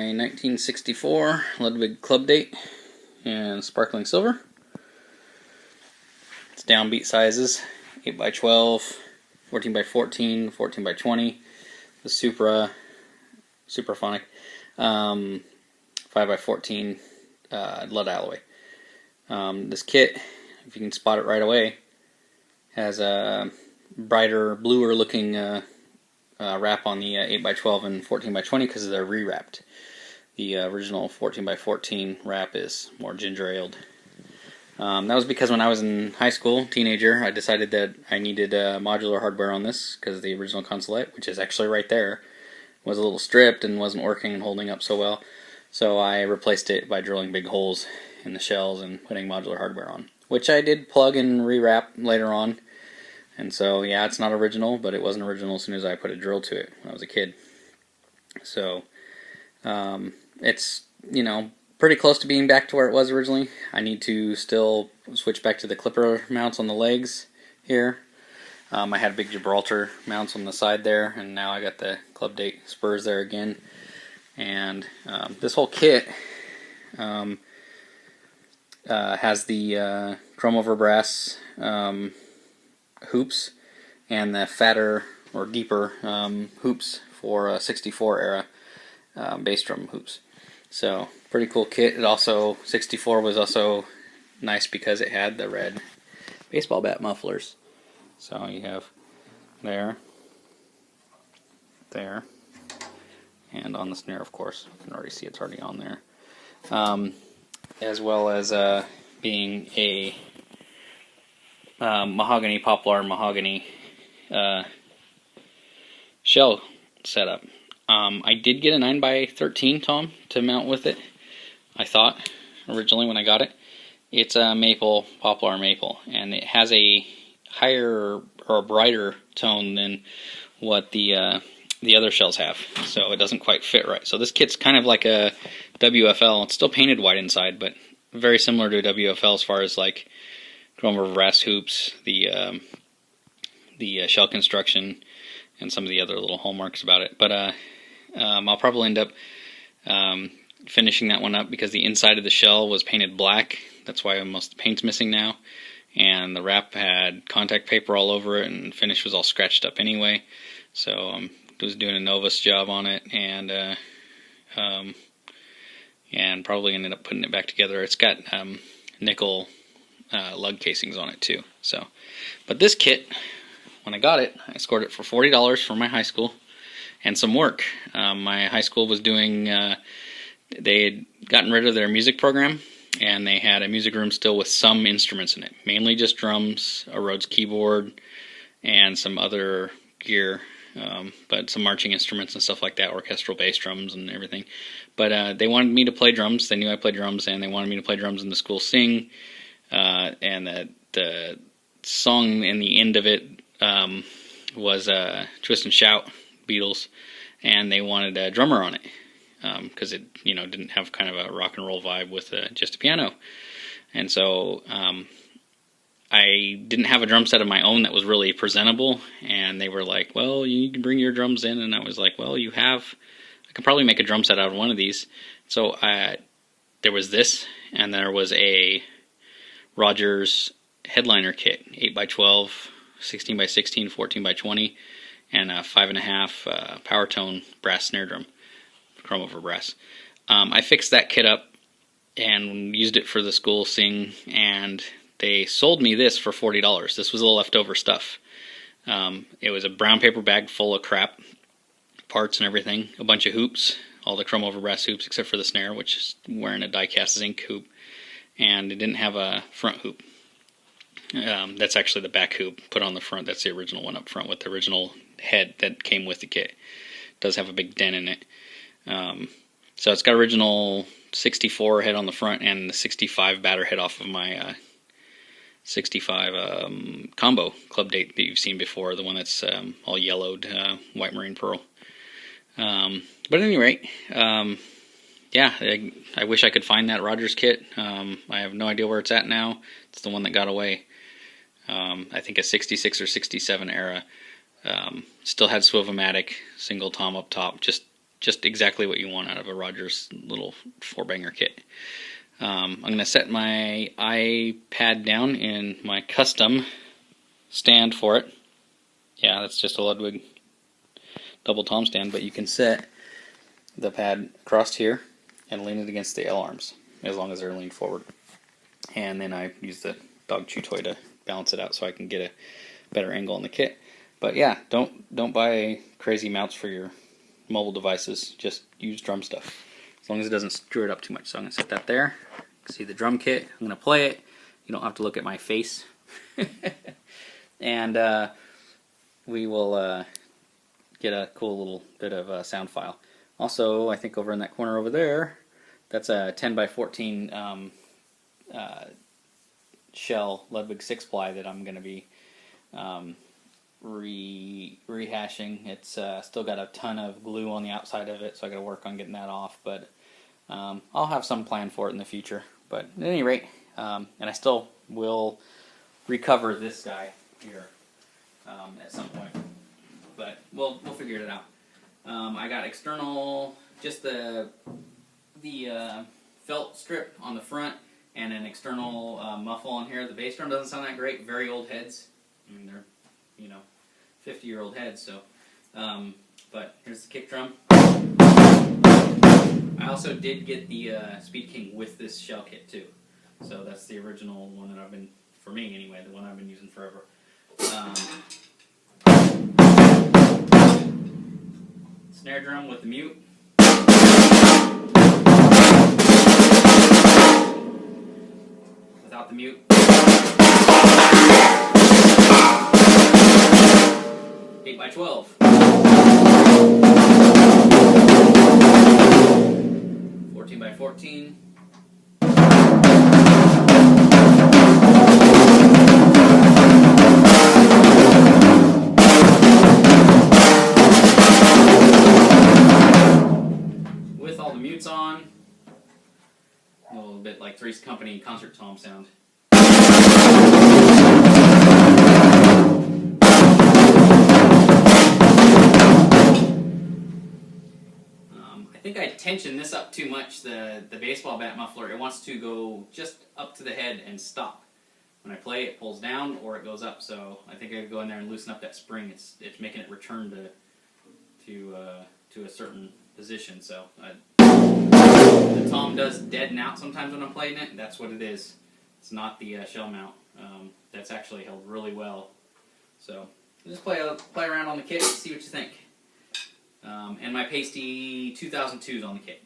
my 1964 Ludwig Clubdate in sparkling silver. It's downbeat sizes, 8x12, 14x14, 14x20. The Supra phonic, 5x14 lead alloy. This kit, if you can spot it right away, has a brighter, bluer looking wrap on the 8x12 and 14x20 because they're re-wrapped. The original 14x14 wrap is more ginger aled. That was because when I was in high school, teenager, I decided that I needed modular hardware on this because the original consolette, which is actually right there, was a little stripped and wasn't working and holding up so well. So I replaced it by drilling big holes in the shells and putting modular hardware on, which I did plug and rewrap later on. And so, yeah, it's not original, but it wasn't original as soon as I put a drill to it when I was a kid. So, it's, pretty close to being back to where it was originally. I need to still switch back to the clipper mounts on the legs here. I had big Gibraltar mounts on the side there, and now I got the Clubdate spurs there again. And this whole kit has the chrome over brass hoops and the fatter or deeper hoops for 64 era bass drum hoops. So pretty cool kit. It also 64 was also nice because it had the red baseball bat mufflers. So you have there, and on the snare, of course. You can already see it's already on there. As well as being a mahogany, poplar mahogany shell setup. I did get a 9x13 tom to mount with it, I thought, originally when I got it. It's a maple, poplar maple, and it has a higher or brighter tone than what the other shells have, so it doesn't quite fit right. So this kit's kind of like a WFL. It's still painted white inside, but very similar to a WFL as far as like chrome over brass hoops, the shell construction, and some of the other little hallmarks about it. But I'll probably end up finishing that one up because the inside of the shell was painted black. That's why most of the paint's missing now. And the wrap had contact paper all over it, and the finish was all scratched up anyway. So I was doing a Novus job on it, and probably ended up putting it back together. It's got nickel lug casings on it too. So, but this kit, when I got it, I scored it for $40 for my high school and some work. My high school was doing, they had gotten rid of their music program, and they had a music room still with some instruments in it, mainly just drums, a Rhodes keyboard, and some other gear, but some marching instruments and stuff like that, orchestral bass drums and everything. But they wanted me to play drums. They knew I played drums, and they wanted me to play drums in the school sing, and the song in the end of it was Twist and Shout, Beatles, and they wanted a drummer on it because it didn't have kind of a rock and roll vibe with just a piano. And so I didn't have a drum set of my own that was really presentable, and they were like, well, you can bring your drums in. And I was like, well, I could probably make a drum set out of one of these. So there was this, and there was a Rogers headliner kit, 8x12, 16x16, 14x20, and a 5.5 power tone brass snare drum, chrome over brass. I fixed that kit up and used it for the school sing, and they sold me this for $40. This was the leftover stuff. It was a brown paper bag full of crap, parts and everything, a bunch of hoops, all the chrome over brass hoops except for the snare, which is wearing a die-cast zinc hoop, and it didn't have a front hoop. That's actually the back hoop put on the front. That's the original one up front with the original head that came with the kit. It does have a big dent in it. So it's got original 64 head on the front and the 65 batter head off of my 65 combo Clubdate that you've seen before, the one that's all yellowed, white marine pearl. But at any rate, yeah, I wish I could find that Rogers kit. I have no idea where it's at now. It's the one that got away. I think a 66 or 67 era. Still had Swivel-matic, single tom up top, just just exactly what you want out of a Rogers little 4-banger kit. I'm going to set my iPad down in my custom stand for it. Yeah, that's just a Ludwig double tom stand, but you can set the pad across here and lean it against the L arms as long as they're leaned forward. And then I use the dog chew toy to balance it out so I can get a better angle on the kit. But yeah, don't buy crazy mounts for your mobile devices. Just use drum stuff as long as it doesn't screw it up too much. So I'm going to set that there. See the drum kit. I'm going to play it. You don't have to look at my face. And we will get a cool little bit of a sound file. Also, I think over in that corner over there, that's a 10 by 14 shell Ludwig 6-ply that I'm going to be rehashing. It's still got a ton of glue on the outside of it, so I got to work on getting that off. But I'll have some plan for it in the future. But at any rate, and I still will recover this guy here at some point. But we'll figure it out. I got external, just the felt strip on the front, and an external muffle on here. The bass drum doesn't sound that great. Very old heads. I mean, they're 50-year-old heads. So, but here's the kick drum. I also did get the Speed King with this shell kit too. So that's the original one that I've been, for me anyway, the one I've been using forever. Snare drum with the mute. Without the mute. 8 by 12. 14 by 14. With all the mutes on. A little bit like Three's Company concert tom sound. I think I tensioned this up too much, the baseball bat muffler. It wants to go just up to the head and stop. When I play, it pulls down or it goes up, so I think I gotta go in there and loosen up that spring. It's making it return to a certain position, so the tom does deaden out sometimes when I'm playing it. That's what it is. It's not the shell mount. That's actually held really well. So just play around on the kit, see what you think. And my Paiste 2002 is on the kit.